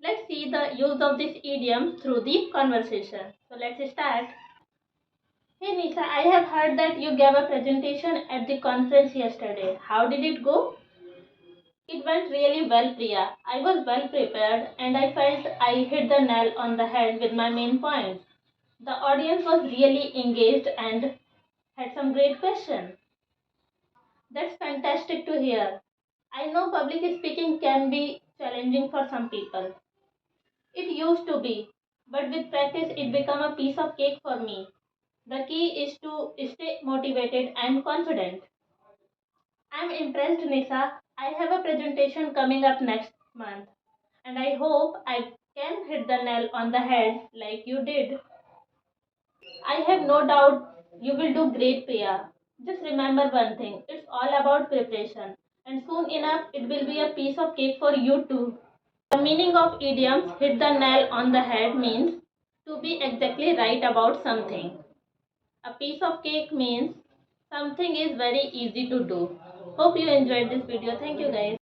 Let's see the use of this idiom through the conversation. So let's start. Hey Nisa, I have heard that you gave a presentation at the conference yesterday. How did it go? It went really well, Priya. I was well prepared and I felt I hit the nail on the head with my main points. The audience was really engaged and had some great questions. That's fantastic to hear. I know public speaking can be challenging for some people. It used to be, but with practice it became a piece of cake for me. The key is to stay motivated and confident. I'm impressed, Nisa. I have a presentation coming up next month, and I hope I can hit the nail on the head like you did. I have no doubt you will do great, Priya. Just remember one thing, it's all about preparation, and soon enough it will be a piece of cake for you too. The meaning of idioms hit the nail on the head means to be exactly right about something. A piece of cake means something is very easy to do. Hope you enjoyed this video. Thank you guys.